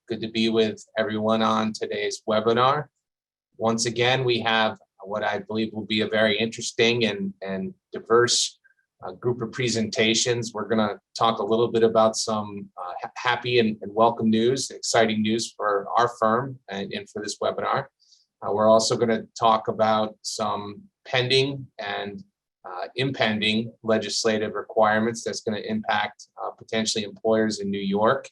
Good to be with everyone on today's webinar. Once again, we have what I believe will be a very interesting and diverse group of presentations. We're going to talk a little bit about some happy and welcome news, exciting news for our firm and for this webinar. We're also going to talk about some pending and impending legislative requirements that's going to impact potentially employers in New York.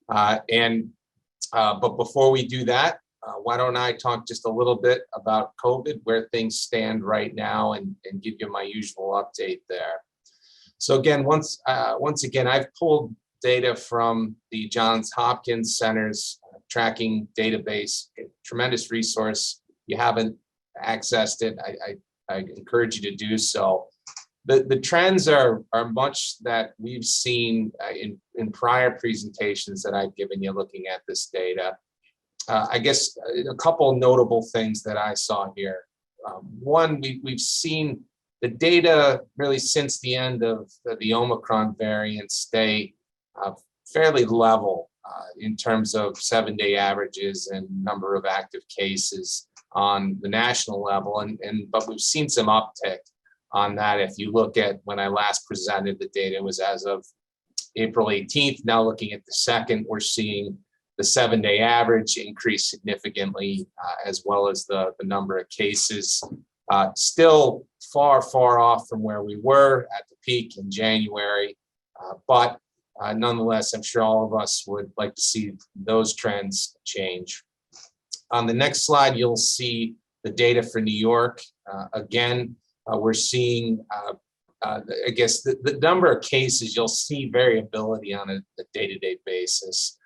But before we do that, why don't I talk just a little bit about COVID, where things stand right now, and give you my usual update there. So again, once again, I've pulled data from the Johns Hopkins Center's tracking database, a tremendous resource. If you haven't accessed it, I encourage you to do so. The trends are much that we've seen in prior presentations that I've given you looking at this data. I guess a couple notable things that I saw here. One, we've seen the data really since the end of the Omicron variant stay fairly level in terms of 7-day averages and number of active cases on the national level, but we've seen some uptick on that. If you look at when I last presented the data, it was as of April 18th. Now looking at the 2nd, we're seeing the 7-day average increase significantly, as well as the number of cases. Still far off from where we were at the peak in January, but nonetheless, I'm sure all of us would like to see those trends change. On the next slide, you'll see the data for New York. Again, we're seeing, I guess, the number of cases. You'll see variability on a day-to-day basis.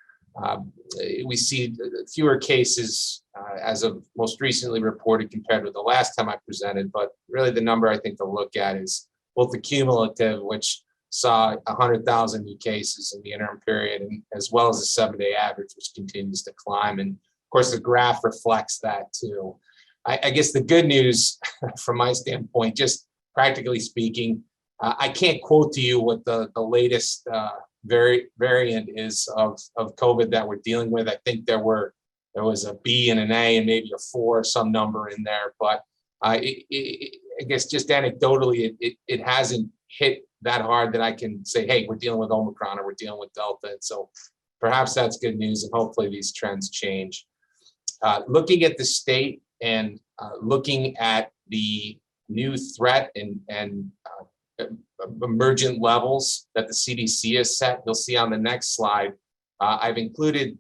We see fewer cases as of most recently reported compared with the last time I presented, but really the number I think to look at is both the cumulative, which saw 100,000 new cases in the interim period, and as well as the 7-day average, which continues to climb. And of course, the graph reflects that too. I guess the good news from my standpoint, just practically speaking, I can't quote to you what the latest variant is of COVID that we're dealing with. I think there was a B and an A and maybe a 4, some number in there, but I guess just anecdotally, it hasn't hit that hard that I can say, hey, we're dealing with Omicron or we're dealing with Delta. And so perhaps that's good news, and hopefully these trends change. Looking at the state and looking at the new threat and emergent levels that the CDC has set, you'll see on the next slide, I've included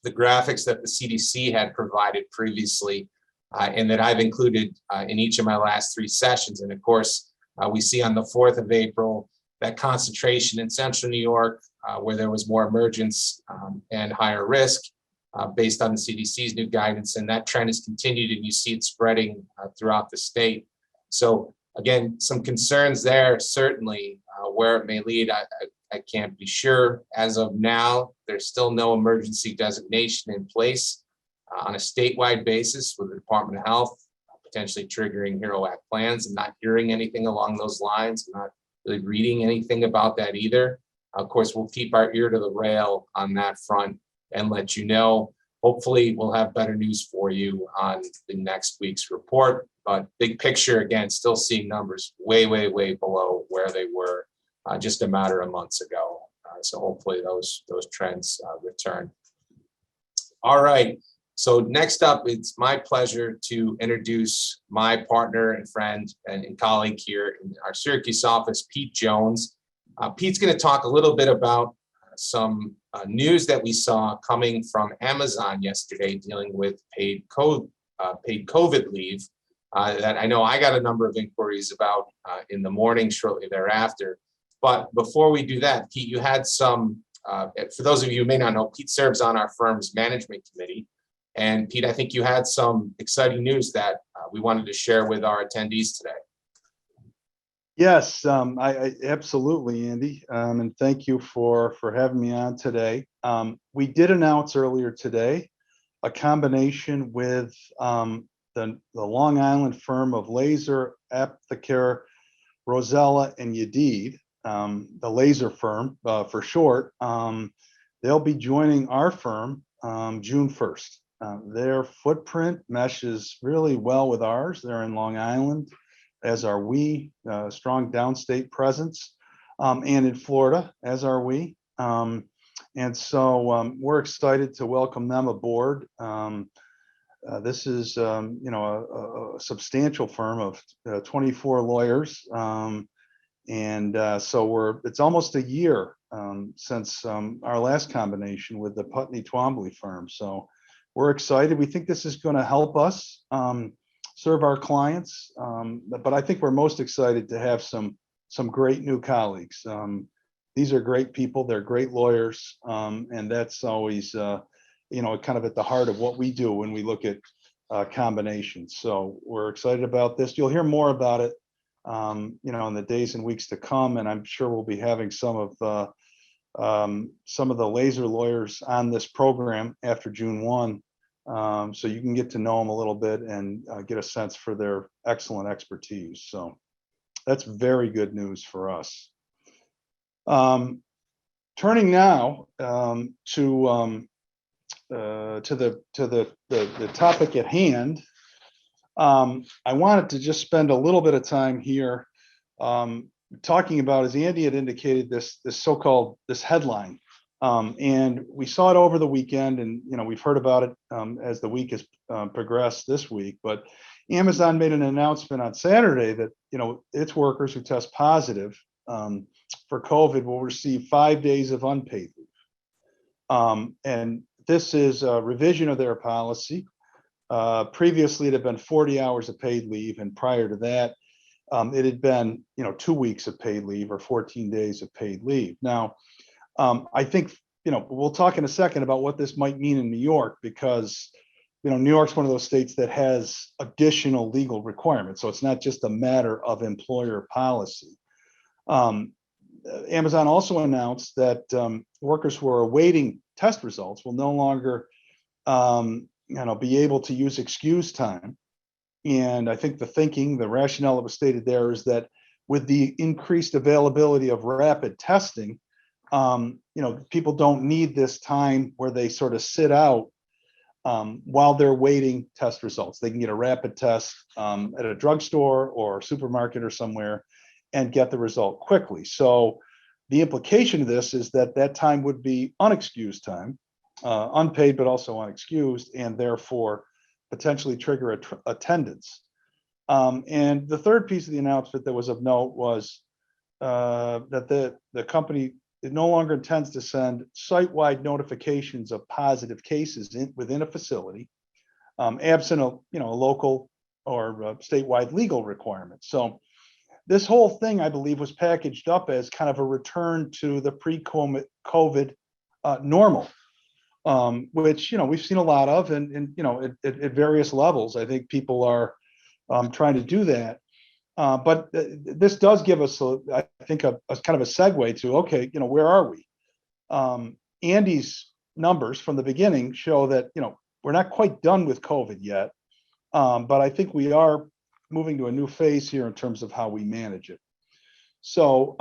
the graphics that the CDC had provided previously and that I've included in each of my last 3 sessions. And of course, we see on the 4th of April that concentration in central New York where there was more emergence and higher risk based on the CDC's new guidance, and that trend has continued, and you see it spreading throughout the state. So again, some concerns there, certainly. Where it may lead, I can't be sure. As of now, there's still no emergency designation in place on a statewide basis with the Department of Health potentially triggering HERO Act plans. I'm not hearing anything along those lines. I'm not really reading anything about that either. Of course, we'll keep our ear to the rail on that front and let you know. Hopefully, we'll have better news for you on the next week's report. But big picture, again, still seeing numbers way below where they were just a matter of months ago. So hopefully those trends return. All right. So next up, it's my pleasure to introduce my partner and friend and colleague here in our Syracuse office, Pete Jones. Pete's going to talk a little bit about some news that we saw coming from Amazon yesterday dealing with paid COVID leave that I know I got a number of inquiries about in the morning shortly thereafter. But before we do that, Pete, you had some, for those of you who may not know, Pete serves on our firm's management committee. And Pete, I think you had some exciting news that we wanted to share with our attendees today. Yes, I absolutely, Andy, and thank you for having me on today. We did announce earlier today a combination with the Long Island firm of Laser, Apthacare, Rosella, and Yedid, the Laser firm for short. They'll be joining our firm June 1st. Their footprint meshes really well with ours. They're in Long Island, as are we, strong downstate presence, and in Florida, as are we. And so we're excited to welcome them aboard. This is, a substantial firm of 24 lawyers. It's almost a year since our last combination with the Putney Twombly firm. So we're excited. We think this is going to help us serve our clients. But I think we're most excited to have some great new colleagues. These are great people. They're great lawyers. And that's always, kind of at the heart of what we do when we look at combinations. So we're excited about this. You'll hear more about it in the days and weeks to come, and I'm sure we'll be having some of the laser lawyers on this program after June 1, so you can get to know them a little bit and get a sense for their excellent expertise. So that's very good news for us. Turning now to the topic at hand. I wanted to just spend a little bit of time here talking about, as Andy had indicated, this so-called headline, and we saw it over the weekend, and we've heard about it as the week has progressed this week. But Amazon made an announcement on Saturday that its workers who test positive for COVID will receive 5 days of unpaid leave, and this is a revision of their policy. Previously, it had been 40 hours of paid leave, and prior to that, it had been 2 weeks of paid leave or 14 days of paid leave. Now, I think we'll talk in a second about what this might mean in New York, because New York's one of those states that has additional legal requirements, so it's not just a matter of employer policy. Amazon also announced that workers who are awaiting test results will no longer be able to use excused time. And I think the rationale that was stated there is that with the increased availability of rapid testing, people don't need this time where they sort of sit out while they're waiting test results. They can get a rapid test at a drugstore or supermarket or somewhere and get the result quickly. So the implication of this is that time would be unexcused time, unpaid but also unexcused, and therefore potentially trigger attendance. And the third piece of the announcement that was of note was that the company no longer intends to send site-wide notifications of positive cases within a facility, absent a local or statewide legal requirement. So this whole thing, I believe, was packaged up as kind of a return to the pre-COVID normal, which we've seen a lot of, and at various levels. I think people are trying to do that, but this does give us, I think, a kind of a segue to, okay, where are we? Andy's numbers from the beginning show that we're not quite done with COVID yet, but I think we are moving to a new phase here in terms of how we manage it. So,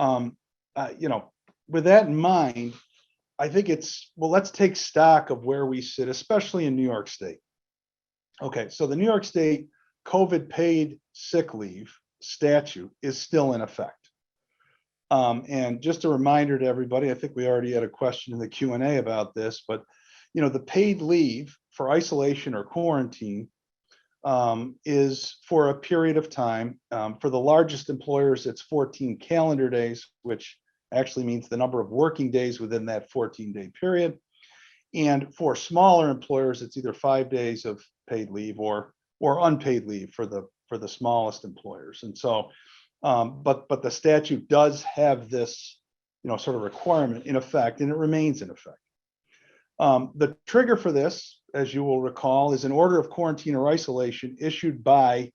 with that in mind, I think let's take stock of where we sit, especially in New York State. Okay, so the New York State COVID paid sick leave statute is still in effect. And just a reminder to everybody, I think we already had a question in the Q&A about this, but the paid leave for isolation or quarantine is for a period of time. For the largest employers, it's 14 calendar days, which actually means the number of working days within that 14-day period. And for smaller employers, it's either 5 days of paid leave or unpaid leave for the smallest employers. And so, but the statute does have this, sort of requirement in effect, and it remains in effect. The trigger for this, as you will recall, is an order of quarantine or isolation issued by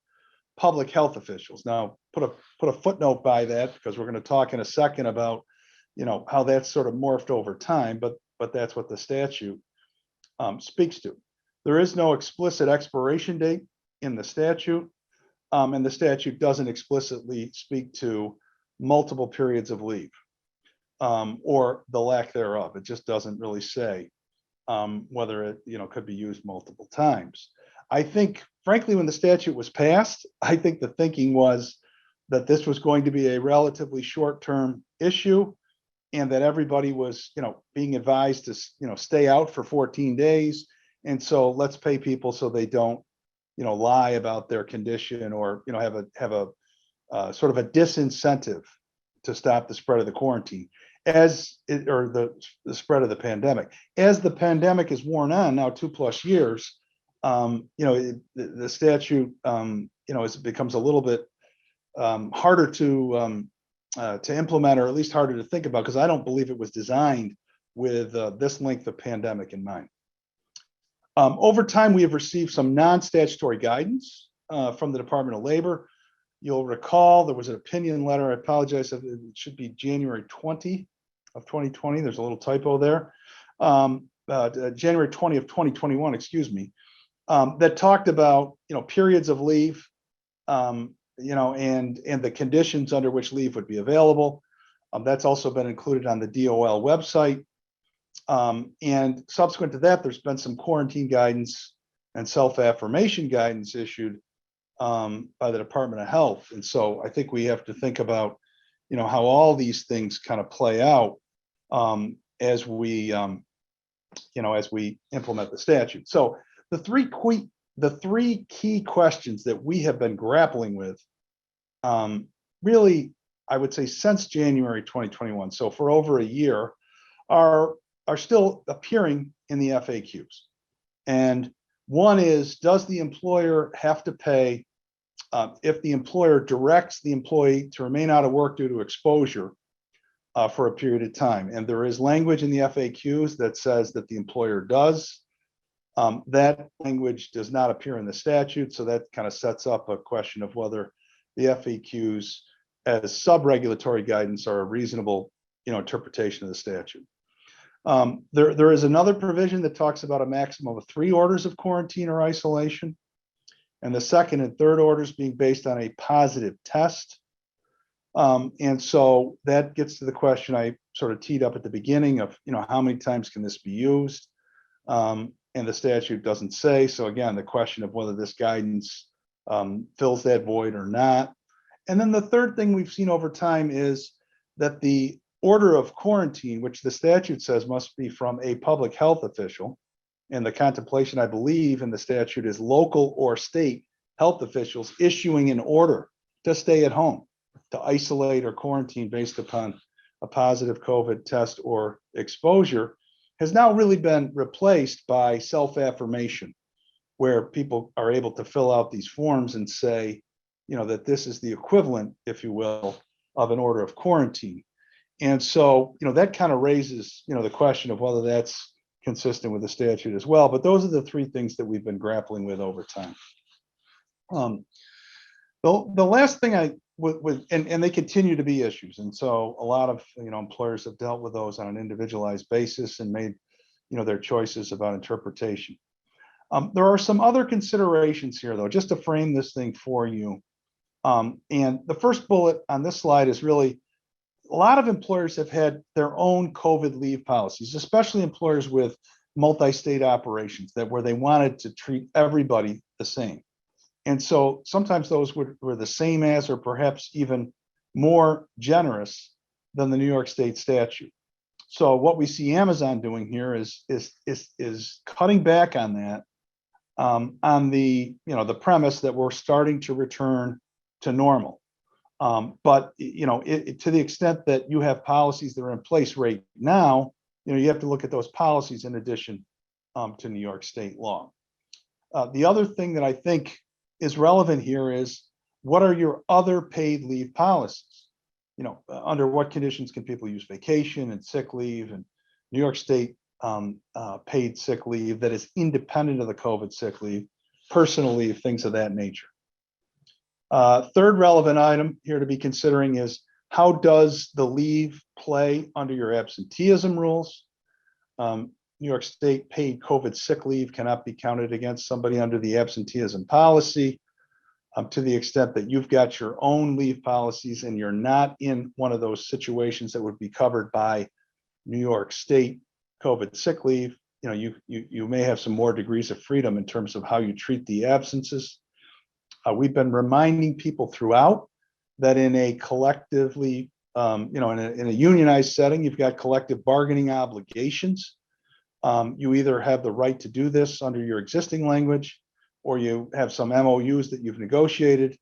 public health officials. Now, put a footnote by that, because we're going to talk in a second about, how that's sort of morphed over time, but that's what the statute speaks to. There is no explicit expiration date in the statute, and the statute doesn't explicitly speak to multiple periods of leave. or the lack thereof. It just doesn't really say whether it, could be used multiple times. I think, frankly, when the statute was passed, I think the thinking was that this was going to be a relatively short-term issue, and that everybody was, being advised to, stay out for 14 days. And so let's pay people so they don't, lie about their condition, or, have a sort of a disincentive to stop the spread of the quarantine or the spread of the pandemic. As the pandemic is worn on now 2+ years, the statute, it becomes a little bit harder to implement, or at least harder to think about, because I don't believe it was designed with this length of pandemic in mind. Over time, we have received some non-statutory guidance from the Department of Labor. You'll recall there was an opinion letter. I apologize, it should be January 20 of 2020. There's a little typo there. January 20 of 2021, excuse me, that talked about, periods of leave, and the conditions under which leave would be available. That's also been included on the DOL website. And subsequent to that, there's been some quarantine guidance and self-affirmation guidance issued by the Department of Health. And so I think we have to think about, how all these things kind of play out as we implement the statute. So the three key questions that we have been grappling with, really, I would say since January 2021, so for over a year, are still appearing in the FAQs. And one is, does the employer have to pay if the employer directs the employee to remain out of work due to exposure for a period of time? And there is language in the FAQs that says that the employer does. That language does not appear in the statute, so that kind of sets up a question of whether the FAQs as sub-regulatory guidance are a reasonable, interpretation of the statute. There is another provision that talks about a maximum of 3 orders of quarantine or isolation, and the second and third orders being based on a positive test. And so that gets to the question I sort of teed up at the beginning of, how many times can this be used? And the statute doesn't say. So again, the question of whether this guidance fills that void or not. And then the third thing we've seen over time is that the order of quarantine, which the statute says must be from a public health official, and the contemplation, I believe, in the statute is local or state health officials issuing an order to stay at home, to isolate or quarantine based upon a positive COVID test or exposure, has now really been replaced by self-affirmation, where people are able to fill out these forms and say, that this is the equivalent, if you will, of an order of quarantine. And so, that kind of raises, the question of whether that's consistent with the statute as well. But those are the three things that we've been grappling with over time. The last thing and they continue to be issues. And so a lot of, employers have dealt with those on an individualized basis and made, their choices about interpretation. There are some other considerations here, though, just to frame this thing for you. And the first bullet on this slide is really, a lot of employers have had their own COVID leave policies, especially employers with multi-state operations where they wanted to treat everybody the same. And so sometimes those were the same as, or perhaps even more generous than the New York State statute. So what we see Amazon doing here is cutting back on that, on the premise that we're starting to return to normal. But to the extent that you have policies that are in place right now, you have to look at those policies in addition to New York State law. The other thing that I think is relevant here is, what are your other paid leave policies? Under what conditions can people use vacation and sick leave and New York State paid sick leave that is independent of the COVID sick leave, personal leave, things of that nature. Third relevant item here to be considering is, how does the leave play under your absenteeism rules? New York State paid COVID sick leave cannot be counted against somebody under the absenteeism policy. to the extent that you've got your own leave policies and you're not in one of those situations that would be covered by New York State COVID sick leave, you may have some more degrees of freedom in terms of how you treat the absences. We've been reminding people throughout that in a collectively, in a unionized setting, you've got collective bargaining obligations. You either have the right to do this under your existing language, or you have some MOUs that you've negotiated.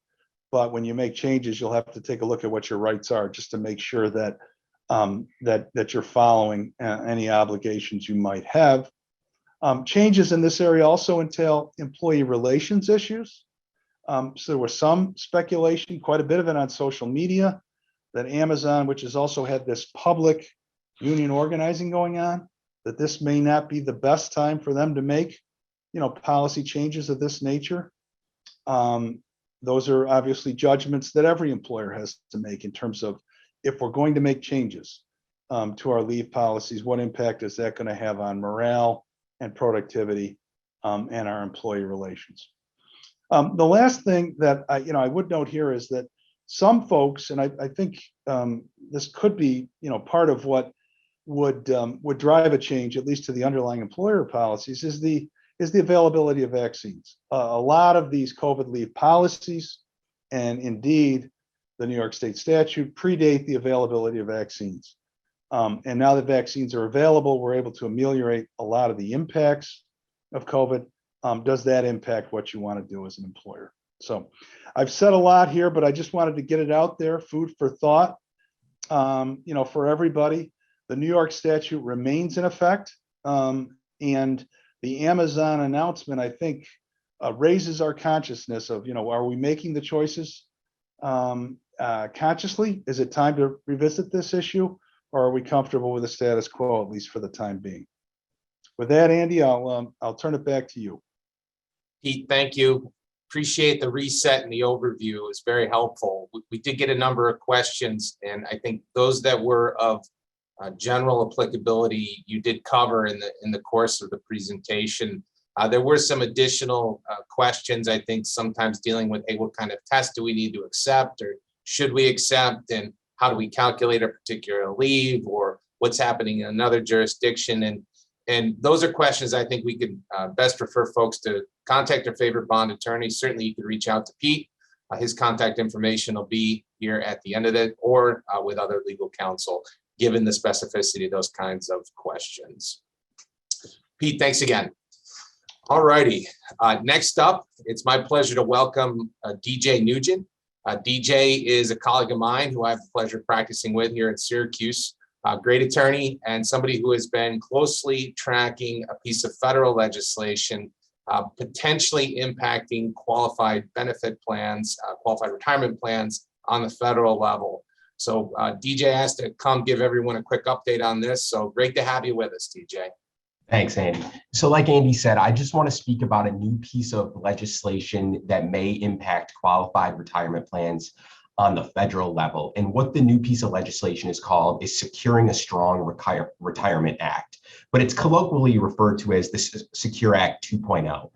But when you make changes, you'll have to take a look at what your rights are, just to make sure that that you're following any obligations you might have. Changes in this area also entail employee relations issues. So there was some speculation, quite a bit of it on social media, that Amazon, which has also had this public union organizing going on, that this may not be the best time for them to make, policy changes of this nature. Those are obviously judgments that every employer has to make in terms of, if we're going to make changes to our leave policies, what impact is that going to have on morale and productivity and our employee relations? The last thing that I would note here is that some folks, and I think this could be part of what would drive a change, at least to the underlying employer policies, is the availability of vaccines. A lot of these COVID leave policies, and indeed the New York State statute, predate the availability of vaccines. And now that vaccines are available, we're able to ameliorate a lot of the impacts of COVID. Does that impact what you want to do as an employer? So I've said a lot here, but I just wanted to get it out there, food for thought, for everybody. The New York statute remains in effect, and the Amazon announcement, I think, raises our consciousness of, are we making the choices consciously? Is it time to revisit this issue, or are we comfortable with the status quo, at least for the time being? With that, Andy, I'll turn it back to you. Pete, thank you. Appreciate the reset and the overview. It was very helpful. We did get a number of questions, and I think those that were of general applicability you did cover in the course of the presentation. There were some additional questions, I think, sometimes dealing with, hey, what kind of test do we need to accept, or should we accept, and how do we calculate a particular leave, or what's happening in another jurisdiction? And those are questions I think we could best refer folks to contact their favorite bond attorney. Certainly you could reach out to Pete. His contact information will be here at the end of it, or with other legal counsel, given the specificity of those kinds of questions. Pete, thanks again. All righty. Next up, it's my pleasure to welcome DJ Nugent. DJ is a colleague of mine who I have the pleasure of practicing with here in Syracuse. Great attorney and somebody who has been closely tracking a piece of federal legislation potentially impacting qualified benefit plans, qualified retirement plans on the federal level. So DJ asked to come give everyone a quick update on this. So great to have you with us, DJ. Thanks, Andy. So like Andy said, I just want to speak about a new piece of legislation that may impact qualified retirement plans on the federal level. And what the new piece of legislation is called is Securing a Strong Retirement Act, but it's colloquially referred to as the Secure Act 2.0.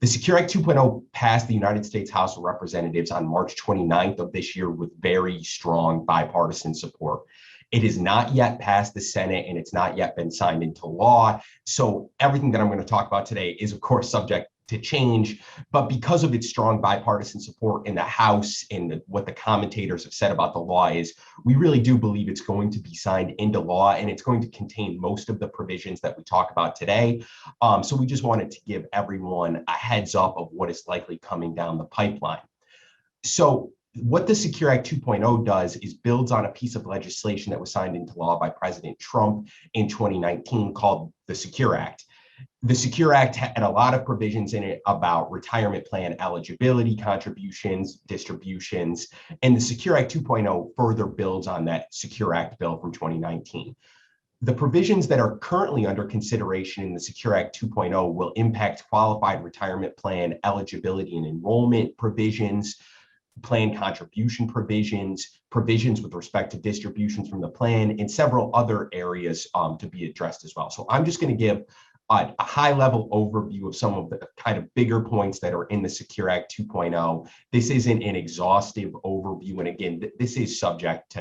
The Secure Act 2.0 passed the United States House of Representatives on March 29th of this year with very strong bipartisan support. It has not yet passed the Senate, and it's not yet been signed into law. So everything that I'm going to talk about today is, of course, subject to change. But because of its strong bipartisan support in the House and what the commentators have said about the law is, we really do believe it's going to be signed into law, and it's going to contain most of the provisions that we talk about today. So we just wanted to give everyone a heads up of what is likely coming down the pipeline. So what the Secure Act 2.0 does is builds on a piece of legislation that was signed into law by President Trump in 2019 called the Secure Act. The Secure Act had a lot of provisions in it about retirement plan eligibility, contributions, distributions, and the Secure Act 2.0 further builds on that Secure Act bill from 2019. The provisions that are currently under consideration in the Secure Act 2.0 will impact qualified retirement plan eligibility and enrollment provisions, plan contribution provisions, provisions with respect to distributions from the plan, and several other areas to be addressed as well. So I'm just going to give a high-level overview of some of the kind of bigger points that are in the Secure Act 2.0. This isn't an exhaustive overview, and again, this is subject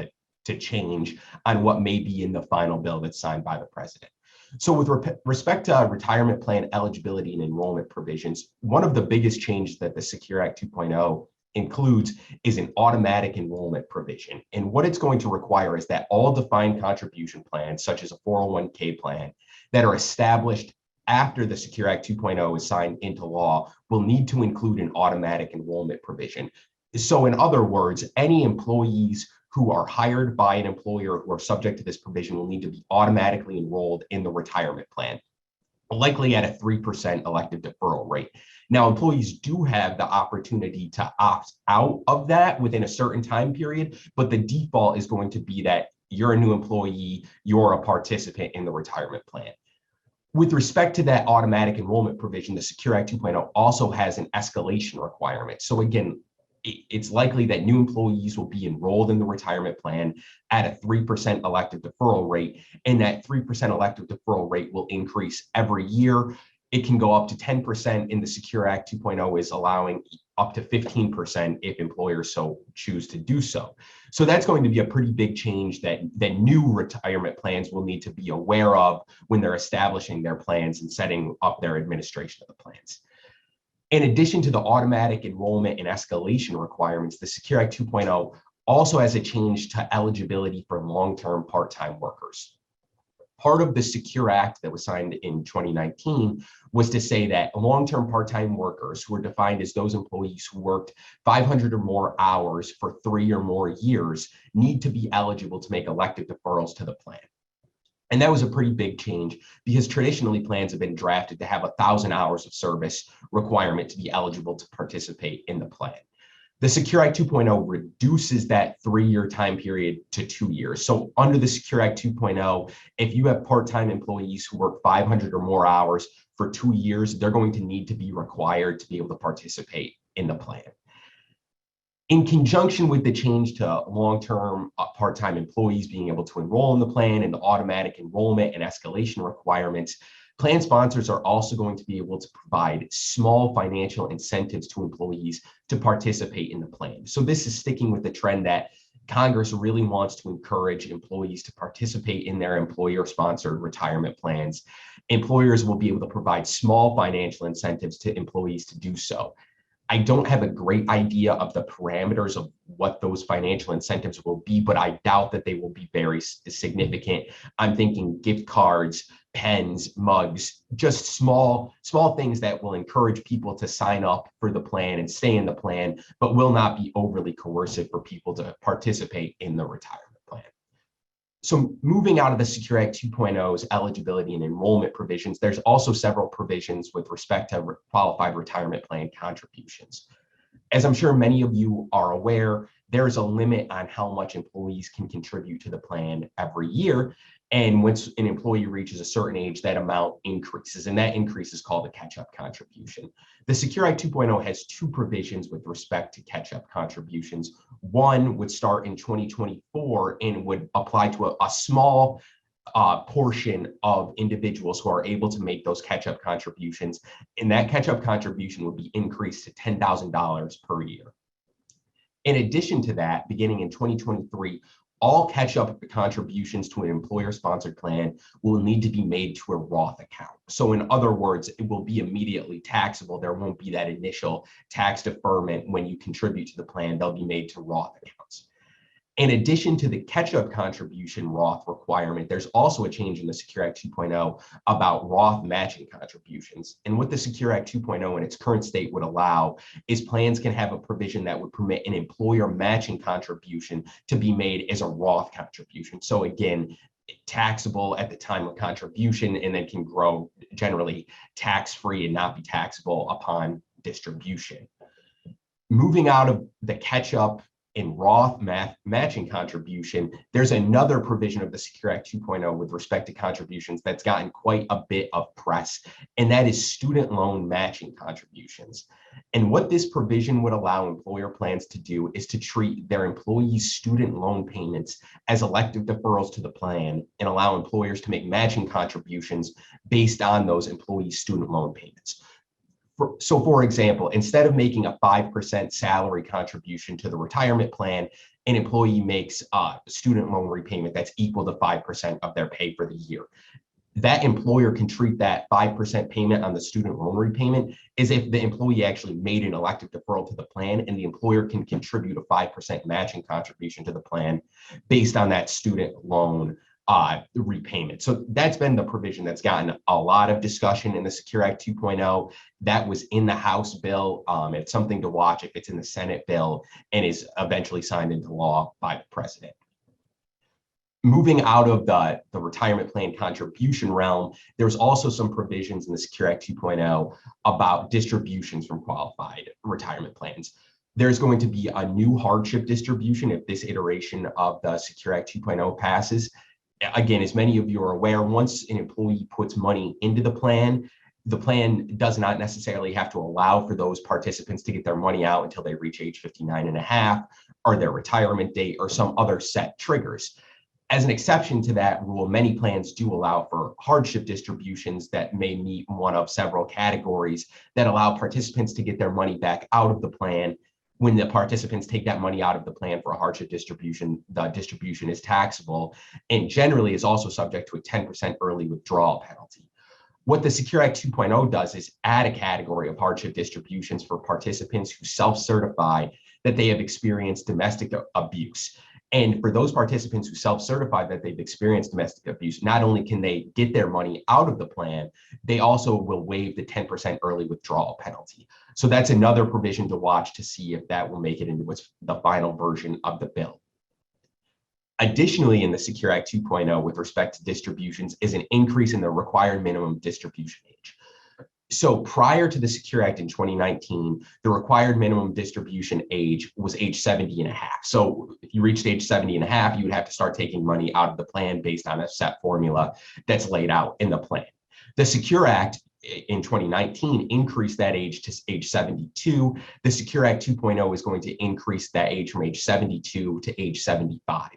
to change on what may be in the final bill that's signed by the president. So with respect to retirement plan eligibility and enrollment provisions, one of the biggest changes that the Secure Act 2.0 includes is an automatic enrollment provision. And what it's going to require is that all defined contribution plans, such as a 401k plan, that are established after the Secure Act 2.0 is signed into law will need to include an automatic enrollment provision. So in other words, any employees who are hired by an employer who are subject to this provision will need to be automatically enrolled in the retirement plan, likely at a 3% elective deferral rate. Now, employees do have the opportunity to opt out of that within a certain time period, but the default is going to be that you're a new employee, you're a participant in the retirement plan. With respect to that automatic enrollment provision, the Secure Act 2.0 also has an escalation requirement. So again, it's likely that new employees will be enrolled in the retirement plan at a 3% elective deferral rate, and that 3% elective deferral rate will increase every year. It can go up to 10% in the Secure Act 2.0 is allowing up to 15% if employers so choose to do so. So that's going to be a pretty big change that new retirement plans will need to be aware of when they're establishing their plans and setting up their administration of the plans. In addition to the automatic enrollment and escalation requirements, the Secure Act 2.0 also has a change to eligibility for long-term part-time workers. Part of the Secure Act that was signed in 2019 was to say that long-term part-time workers, who are defined as those employees who worked 500 or more hours for 3 or more years, need to be eligible to make elective deferrals to the plan. And that was a pretty big change because traditionally plans have been drafted to have 1,000 hours of service requirement to be eligible to participate in the plan. The Secure Act 2.0 reduces that 3-year time period to 2 years. So under the Secure Act 2.0, if you have part-time employees who work 500 or more hours for 2 years, they're going to need to be required to be able to participate in the plan. In conjunction with the change to long-term part-time employees being able to enroll in the plan and the automatic enrollment and escalation requirements, plan sponsors are also going to be able to provide small financial incentives to employees to participate in the plan. So this is sticking with the trend that Congress really wants to encourage employees to participate in their employer-sponsored retirement plans. Employers will be able to provide small financial incentives to employees to do so. I don't have a great idea of the parameters of what those financial incentives will be, but I doubt that they will be very significant. I'm thinking gift cards, pens, mugs, just small things that will encourage people to sign up for the plan and stay in the plan, but will not be overly coercive for people to participate in the retirement plan. So moving out of the Secure Act 2.0's eligibility and enrollment provisions, there's also several provisions with respect to qualified retirement plan contributions. As I'm sure many of you are aware, there's a limit on how much employees can contribute to the plan every year. And once an employee reaches a certain age, that amount increases, and that increase is called a catch-up contribution. The Secure Act 2.0 has 2 provisions with respect to catch-up contributions. One would start in 2024 and would apply to a small portion of individuals who are able to make those catch-up contributions, and that catch-up contribution would be increased to $10,000 per year. In addition to that, beginning in 2023, all catch-up contributions to an employer-sponsored plan will need to be made to a Roth account. So in other words, it will be immediately taxable. There won't be that initial tax deferment when you contribute to the plan. They'll be made to Roth accounts. In addition to the catch-up contribution Roth requirement, there's also a change in the Secure Act 2.0 about Roth matching contributions. And what the Secure Act 2.0 in its current state would allow is plans can have a provision that would permit an employer matching contribution to be made as a Roth contribution. So again, taxable at the time of contribution and then can grow generally tax-free and not be taxable upon distribution. Moving out of the catch-up in Roth matching contribution, there's another provision of the Secure Act 2.0 with respect to contributions that's gotten quite a bit of press, and that is student loan matching contributions. And what this provision would allow employer plans to do is to treat their employees' student loan payments as elective deferrals to the plan and allow employers to make matching contributions based on those employees' student loan payments. So for example, instead of making a 5% salary contribution to the retirement plan, an employee makes a student loan repayment that's equal to 5% of their pay for the year. That employer can treat that 5% payment on the student loan repayment as if the employee actually made an elective deferral to the plan, and the employer can contribute a 5% matching contribution to the plan based on that student loan repayment. So that's been the provision that's gotten a lot of discussion in the Secure Act 2.0. That was in the House bill. It's something to watch if it's in the Senate bill and is eventually signed into law by the president. Moving out of the retirement plan contribution realm, there's also some provisions in the Secure Act 2.0 about distributions from qualified retirement plans. There's going to be a new hardship distribution if this iteration of the Secure Act 2.0 passes. Again, as many of you are aware, once an employee puts money into the plan does not necessarily have to allow for those participants to get their money out until they reach age 59 and a half, or their retirement date, or some other set triggers. As an exception to that rule, many plans do allow for hardship distributions that may meet one of several categories that allow participants to get their money back out of the plan. When the participants take that money out of the plan for a hardship distribution, the distribution is taxable and generally is also subject to a 10% early withdrawal penalty. What the Secure Act 2.0 does is add a category of hardship distributions for participants who self-certify that they have experienced domestic abuse. And for those participants who self-certify that they've experienced domestic abuse, not only can they get their money out of the plan, they also will waive the 10% early withdrawal penalty. So that's another provision to watch to see if that will make it into the final version of the bill. Additionally, in the Secure Act 2.0 with respect to distributions is an increase in the required minimum distribution age. So prior to the Secure Act in 2019, the required minimum distribution age was age 70 and a half. So if you reached age 70 and a half, you would have to start taking money out of the plan based on a set formula that's laid out in the plan. The Secure Act in 2019 increased that age to age 72. The Secure Act 2.0 is going to increase that age from age 72 to age 75.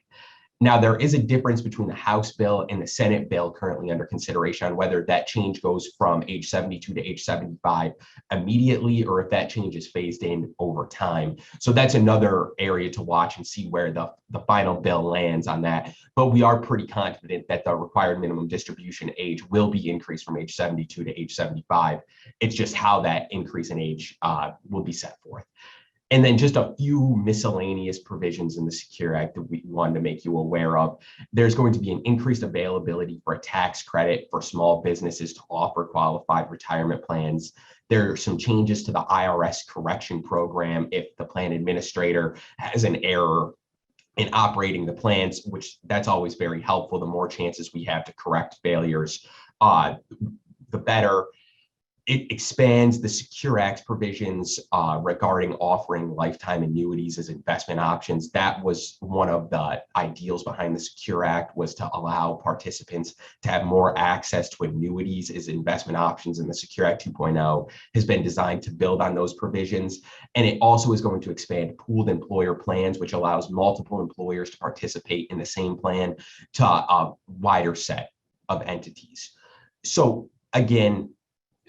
Now, there is a difference between the House bill and the Senate bill currently under consideration on whether that change goes from age 72 to age 75 immediately or if that change is phased in over time. So that's another area to watch and see where the final bill lands on that. But we are pretty confident that the required minimum distribution age will be increased from age 72 to age 75. It's just how that increase in age will be set forth. And then just a few miscellaneous provisions in the Secure Act that we wanted to make you aware of. There's going to be an increased availability for a tax credit for small businesses to offer qualified retirement plans. There are some changes to the IRS correction program if the plan administrator has an error in operating the plans, which that's always very helpful. The more chances we have to correct failures, the better. It expands the Secure Act provisions regarding offering lifetime annuities as investment options. That was one of the ideals behind the Secure Act, was to allow participants to have more access to annuities as investment options, and the Secure Act 2.0 has been designed to build on those provisions. And it also is going to expand pooled employer plans, which allows multiple employers to participate in the same plan to a wider set of entities. So again,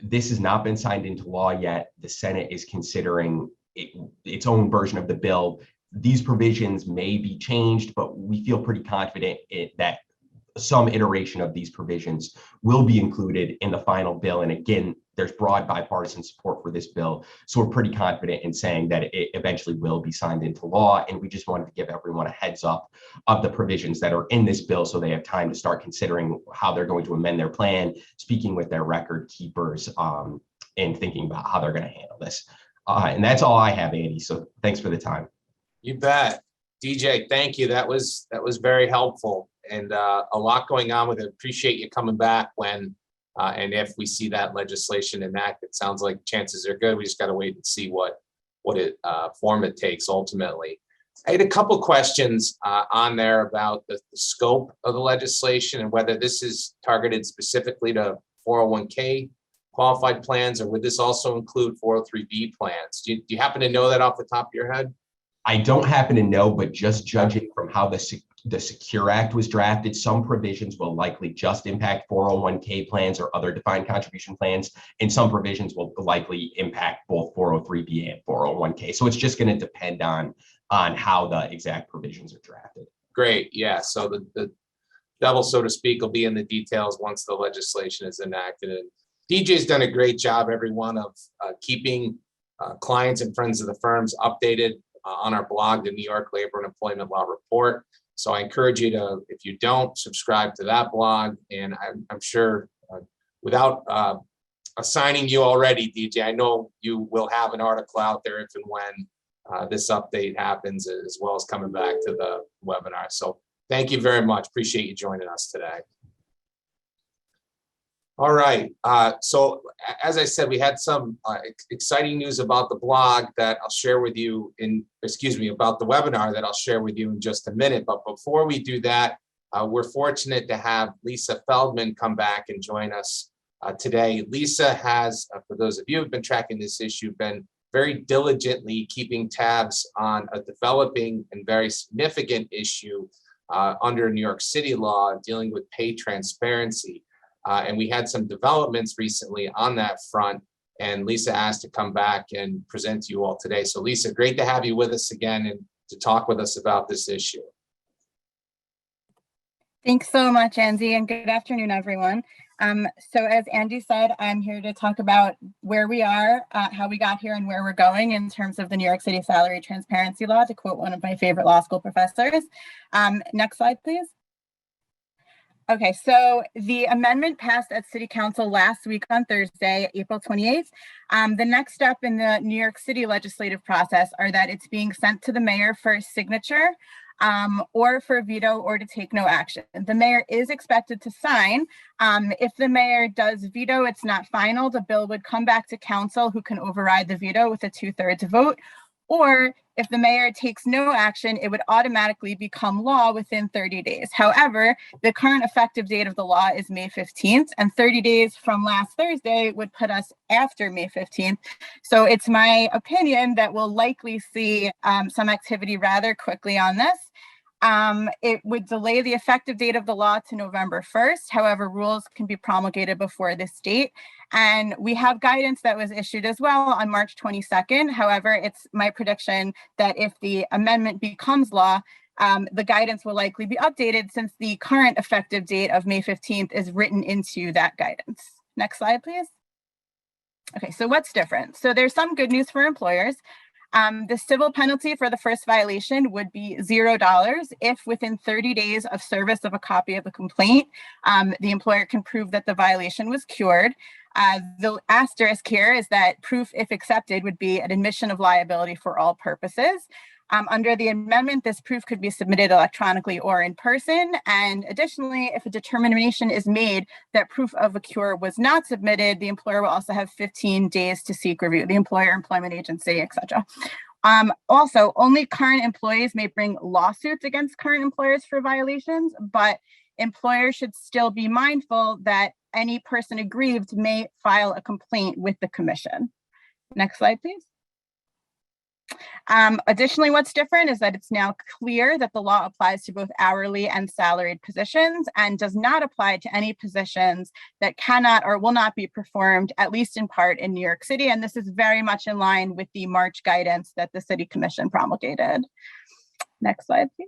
this has not been signed into law yet. The Senate is considering its own version of the bill. These provisions may be changed, but we feel pretty confident that some iteration of these provisions will be included in the final bill. And again, there's broad bipartisan support for this bill. So we're pretty confident in saying that it eventually will be signed into law. And we just wanted to give everyone a heads up of the provisions that are in this bill so they have time to start considering how they're going to amend their plan, speaking with their record keepers, and thinking about how they're going to handle this. And that's all I have, Andy. So thanks for the time. You bet. DJ, thank you. That was very helpful, and a lot going on with it. Appreciate you coming back when and if we see that legislation enacted. Sounds like chances are good. We just got to wait and see what form it takes ultimately. I had a couple questions on there about the scope of the legislation and whether this is targeted specifically to 401k qualified plans, or would this also include 403b plans? Do you happen to know that off the top of your head? I don't happen to know, but just judging from how the Secure Act was drafted, some provisions will likely just impact 401k plans or other defined contribution plans, and some provisions will likely impact both 403b and 401k. So it's just going to depend on how the exact provisions are drafted. Great, yeah. So the devil, so to speak, will be in the details once the legislation is enacted. And DJ's done a great job, everyone, of keeping clients and friends of the firms updated on our blog, the New York Labor and Employment Law Report. So I encourage you to, if you don't, subscribe to that blog. And I'm sure without assigning you already, DJ, I know you will have an article out there if and when this update happens, as well as coming back to the webinar. So thank you very much. Appreciate you joining us today. All right. So as I said, we had some exciting news about the blog that I'll share with you about the webinar that I'll share with you in just a minute. But before we do that, we're fortunate to have Lisa Feldman come back and join us today. Lisa has, for those of you who've been tracking this issue, been very diligently keeping tabs on a developing and very significant issue under New York City law dealing with pay transparency. And we had some developments recently on that front, and Lisa asked to come back and present to you all today. So Lisa, great to have you with us again and to talk with us about this issue. Thanks so much, Andy, and good afternoon, everyone. So as Andy said, I'm here to talk about where we are, how we got here, and where we're going in terms of the New York City salary transparency law, to quote one of my favorite law school professors. Next slide, please. Okay, so the amendment passed at City Council last week on Thursday, April 28th. The next step in the New York City legislative process are that it's being sent to the mayor for signature or for veto or to take no action. The mayor is expected to sign. If the mayor does veto, it's not final. The bill would come back to council, who can override the veto with a 2/3 vote. Or if the mayor takes no action, it would automatically become law within 30 days. However, the current effective date of the law is May 15th, and 30 days from last Thursday would put us after May 15th. So it's my opinion that we'll likely see some activity rather quickly on this. It would delay the effective date of the law to November 1st. However, rules can be promulgated before this date. And we have guidance that was issued as well on March 22nd. However, it's my prediction that if the amendment becomes law, the guidance will likely be updated, since the current effective date of May 15th is written into that guidance. Next slide, please. Okay, so what's different? So there's some good news for employers. The civil penalty for the first violation would be $0 if within 30 days of service of a copy of the complaint, the employer can prove that the violation was cured. The asterisk here is that proof, if accepted, would be an admission of liability for all purposes. Under the amendment, this proof could be submitted electronically or in person. And additionally, if a determination is made that proof of a cure was not submitted, the employer will also have 15 days to seek review, the employer, employment agency, etc. Also, only current employees may bring lawsuits against current employers for violations, but employers should still be mindful that any person aggrieved may file a complaint with the commission. Next slide, please. Additionally, what's different is that it's now clear that the law applies to both hourly and salaried positions and does not apply to any positions that cannot or will not be performed, at least in part, in New York City. And this is very much in line with the March guidance that the City Commission promulgated. Next slide, please.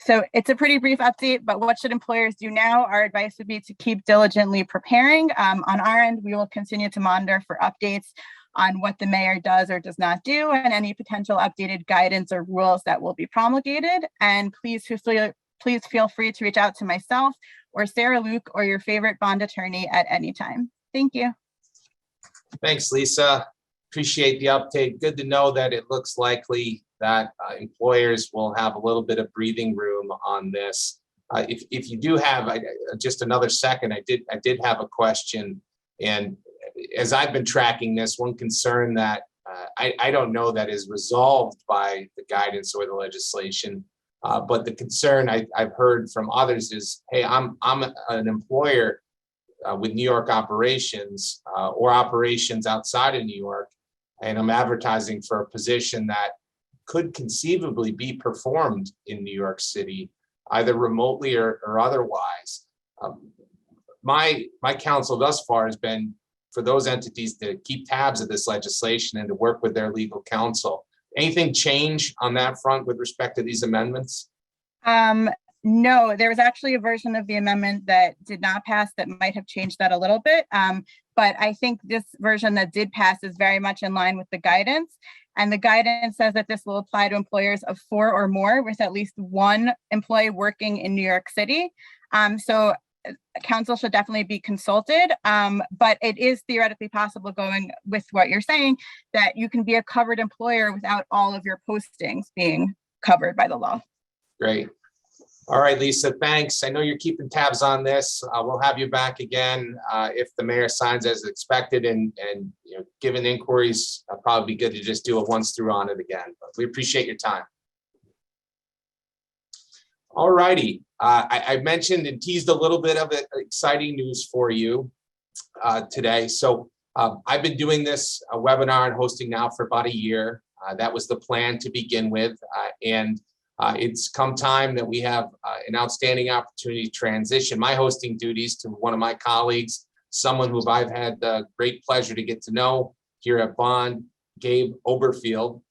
So it's a pretty brief update, but what should employers do now? Our advice would be to keep diligently preparing. On our end, we will continue to monitor for updates on what the mayor does or does not do, and any potential updated guidance or rules that will be promulgated. And please feel free to reach out to myself or Sarah Luke or your favorite bond attorney at any time. Thank you. Thanks, Lisa. Appreciate the update. Good to know that it looks likely that employers will have a little bit of breathing room on this. If you do have just another second, I did have a question, and as I've been tracking this, one concern that I don't know that is resolved by the guidance or the legislation. But the concern I've heard from others is, hey, I'm an employer with New York operations or operations outside of New York, and I'm advertising for a position that could conceivably be performed in New York City, either remotely or otherwise. My counsel thus far has been for those entities to keep tabs of this legislation and to work with their legal counsel. Anything change on that front with respect to these amendments? No, there was actually a version of the amendment that did not pass that might have changed that a little bit. But I think this version that did pass is very much in line with the guidance. And the guidance says that this will apply to employers of 4 or more with at least 1 employee working in New York City. So council should definitely be consulted, but it is theoretically possible, going with what you're saying, that you can be a covered employer without all of your postings being covered by the law. Great. All right, Lisa, thanks. I know you're keeping tabs on this. We'll have you back again if the mayor signs as expected, and you know, given inquiries, probably be good to just do a once through on it again. But we appreciate your time. All righty. I mentioned and teased a little bit of exciting news for you today. So I've been doing this webinar and hosting now for about a year. That was the plan to begin with, and it's come time that we have an outstanding opportunity to transition my hosting duties to one of my colleagues, someone who I've had the great pleasure to get to know here at Bond, Gabe Oberfield.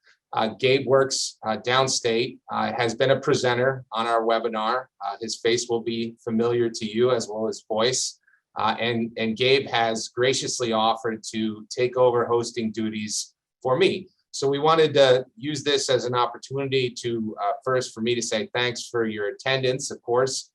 Gabe works downstate, has been a presenter on our webinar. His face will be familiar to you as well as voice. And Gabe has graciously offered to take over hosting duties for me. So we wanted to use this as an opportunity to first for me to say thanks for your attendance. Of course,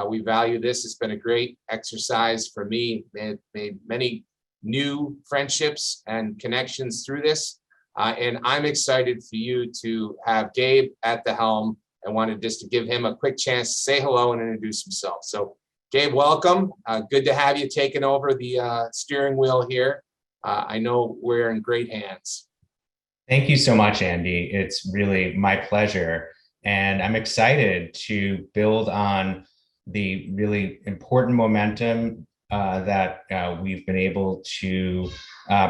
we value this. It's been a great exercise for me. Made many new friendships and connections through this. And I'm excited for you to have Gabe at the helm, and wanted just to give him a quick chance to say hello and introduce himself. So Gabe, welcome. Good to have you taking over the steering wheel here. I know we're in great hands. Thank you so much, Andy. It's really my pleasure. And I'm excited to build on the really important momentum that we've been able to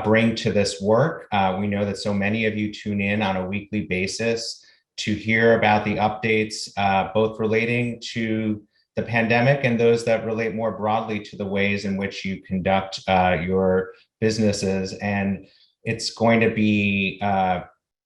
bring to this work. We know that so many of you tune in on a weekly basis to hear about the updates, both relating to the pandemic and those that relate more broadly to the ways in which you conduct your businesses. And it's going to be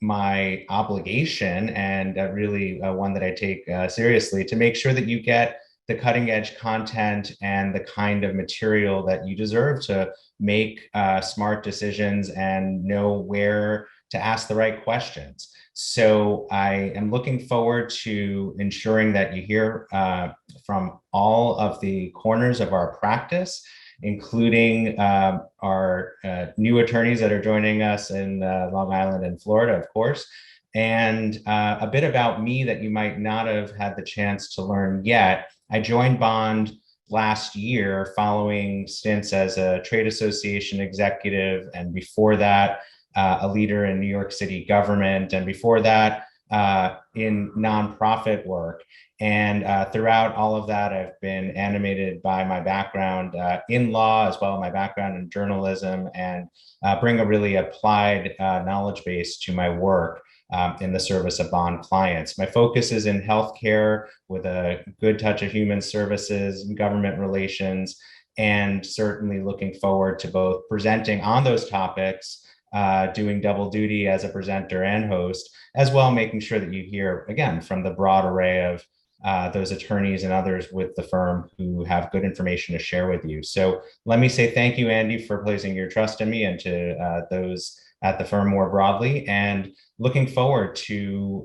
my obligation, and really one that I take seriously, to make sure that you get the cutting edge content and the kind of material that you deserve to make smart decisions and know where to ask the right questions. So I am looking forward to ensuring that you hear from all of the corners of our practice, including our new attorneys that are joining us in Long Island and Florida, of course, and a bit about me that you might not have had the chance to learn yet. I joined Bond last year following stints as a trade association executive, and before that, a leader in New York City government, and before that, in nonprofit work. And throughout all of that, I've been animated by my background in law, as well as my background in journalism, and bring a really applied knowledge base to my work in the service of Bond clients. My focus is in healthcare with a good touch of human services and government relations, and certainly looking forward to both presenting on those topics, doing double duty as a presenter and host, as well making sure that you hear, again, from the broad array of those attorneys and others with the firm who have good information to share with you. So let me say thank you, Andy, for placing your trust in me, and to those at the firm more broadly, and looking forward to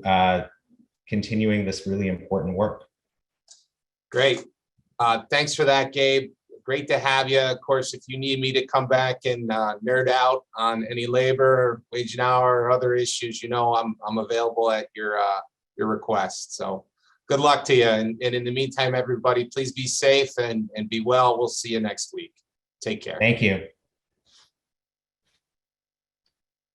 continuing this really important work. Great. Thanks for that, Gabe. Great to have you. Of course, if you need me to come back and nerd out on any labor, wage and hour, or other issues, you know, I'm available at your request. So good luck to you. And in the meantime, everybody, please be safe and be well. We'll see you next week. Take care. Thank you.